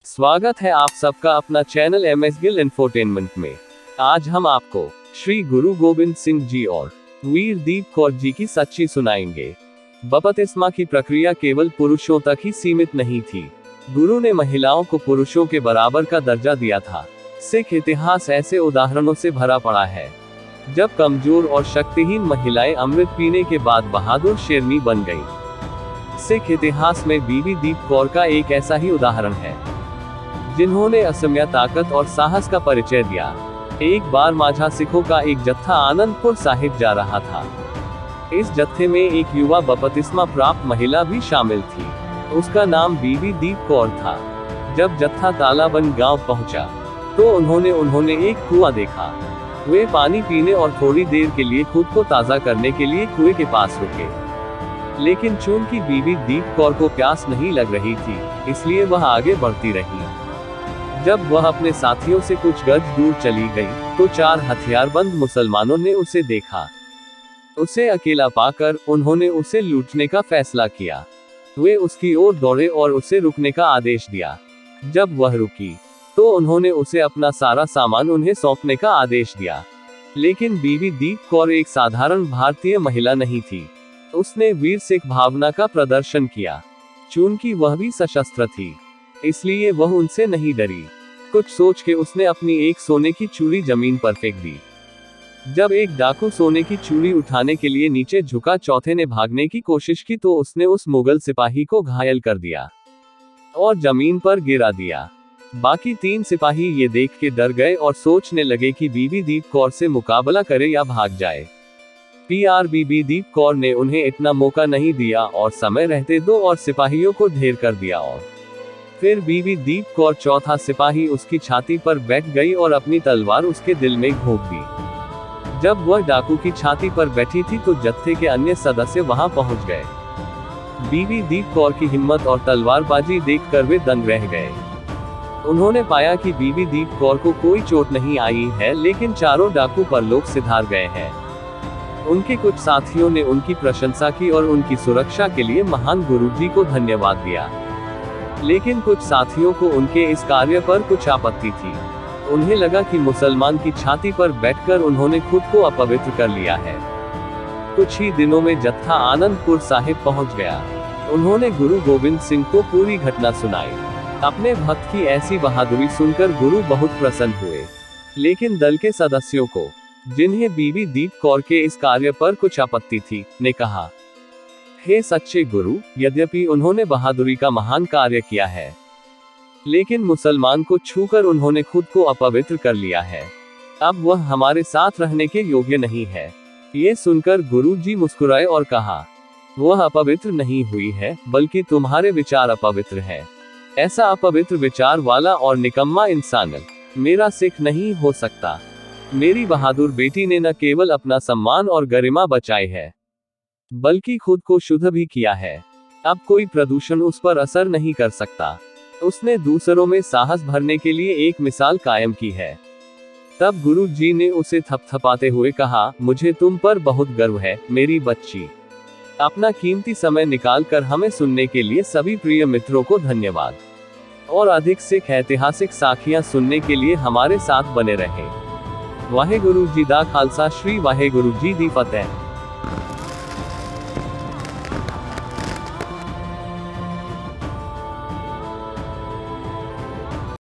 स्वागत है आप सबका अपना चैनल MS गिल इंफोटेनमेंट में। आज हम आपको श्री गुरु गोविंद सिंह जी और वीर दीप कौर जी की सच्ची सुनाएंगे। बपतिस्मा की प्रक्रिया केवल पुरुषों तक ही सीमित नहीं थी। गुरु ने महिलाओं को पुरुषों के बराबर का दर्जा दिया था। सिख इतिहास ऐसे उदाहरणों से भरा पड़ा है जब कमजोर और शक्तिहीन महिलाएं अमृत पीने के बाद बहादुर शेरनी बन गईं। सिख इतिहास में बीबी दीप कौर का एक ऐसा ही उदाहरण है जिन्होंने असमिया ताकत और साहस का परिचय दिया। एक बार माझा सिखों का एक जत्था आनंदपुर साहिब जा रहा था। इस जत्थे में एक युवा बपतिस्मा प्राप्त महिला भी शामिल थी। उसका नाम बीबी दीप कौर था। जब जत्था तालाबंद गांव पहुंचा तो उन्होंने एक कुआं देखा। वे पानी पीने और थोड़ी देर के लिए खुद को ताज़ा करने के लिए कुएं के पास रुके, लेकिन चूंकि बीबी दीप कौर को प्यास नहीं लग रही थी, इसलिए वह आगे बढ़ती रही। जब वह अपने साथियों से कुछ गज दूर चली गई तो 4 हथियारबंद मुसलमानों ने उसे देखा। उसे अकेला पाकर उन्होंने उसे लूटने का फैसला किया। वे उसकी ओर दौड़े और उसे रुकने का आदेश दिया। जब वह रुकी तो उन्होंने उसे अपना सारा सामान उन्हें सौंपने का आदेश दिया। लेकिन बीबी दीप कौर एक साधारण भारतीय महिला नहीं थी। उसने वीर सिख भावना का प्रदर्शन किया। चूंकि वह भी सशस्त्र थी, इसलिए वह उनसे नहीं डरी। कुछ सोच के उसने अपनी एक सोने की चूड़ी जमीन पर फेंक दी। जब एक डाकू सोने की चूड़ी उठाने के लिए नीचे झुका, चौथे ने भागने की कोशिश की तो उसने उस मुगल सिपाही को घायल कर दिया और जमीन पर गिरा दिया। बाकी 3 सिपाही ये देख के डर गए और सोचने लगे कि बीबी दीप कौर से मुकाबला करे या भाग जाए। बीबी दीप कौर ने उन्हें इतना मौका नहीं दिया और समय रहते 2 और सिपाहियों को ढेर कर दिया। और फिर बीबी दीप कौर चौथा सिपाही उसकी छाती पर बैठ गई और अपनी तलवार उसके दिल में घोंप दी। जब वह डाकू की छाती पर बैठी थी तो जत्थे के अन्य सदस्य वहां पहुंच गए। बीबी दीप कौर की हिम्मत और तलवारबाजी देखकर वे दंग रह गए। उन्होंने पाया कि बीबी दीप कौर को कोई चोट नहीं आई है, लेकिन चारों डाकू परलोक सिधार गए हैं। उनके कुछ साथियों ने उनकी प्रशंसा की और उनकी सुरक्षा के लिए महान गुरुजी को धन्यवाद दिया। लेकिन कुछ साथियों को उनके इस कार्य पर कुछ आपत्ति थी। उन्हें लगा कि मुसलमान की छाती पर बैठकर उन्होंने खुद को अपवित्र कर लिया है। कुछ ही दिनों में जत्था आनंदपुर साहिब पहुंच गया। उन्होंने गुरु गोविंद सिंह को पूरी घटना सुनाई। अपने भक्त की ऐसी बहादुरी सुनकर गुरु बहुत प्रसन्न हुए। लेकिन दल के सदस्यों को, जिन्हें बीबी दीप कौर के इस कार्य पर कुछ आपत्ति थी, ने कहा, हे सच्चे गुरु, यद्यपि उन्होंने बहादुरी का महान कार्य किया है, लेकिन मुसलमान को छूकर उन्होंने खुद को अपवित्र कर लिया है। अब वह हमारे साथ रहने के योग्य नहीं है। ये सुनकर गुरु जी मुस्कुराए और कहा, वह अपवित्र नहीं हुई है, बल्कि तुम्हारे विचार अपवित्र है। ऐसा अपवित्र विचार वाला और निकम्मा इंसान मेरा सिख नहीं हो सकता। मेरी बहादुर बेटी ने न केवल अपना सम्मान और गरिमा बचाई है, बल्कि खुद को शुद्ध भी किया है। अब कोई प्रदूषण उस पर असर नहीं कर सकता। उसने दूसरों में साहस भरने के लिए एक मिसाल कायम की है। तब गुरु जी ने उसे थपथपाते हुए कहा, मुझे तुम पर बहुत गर्व है मेरी बच्ची। अपना कीमती समय निकालकर हमें सुनने के लिए सभी प्रिय मित्रों को धन्यवाद। और अधिक सिख ऐतिहासिक साखियां सुनने के लिए हमारे साथ बने रहें। वाहेगुरु जी दा खालसा, श्री वाहेगुरु जी दी फतेह।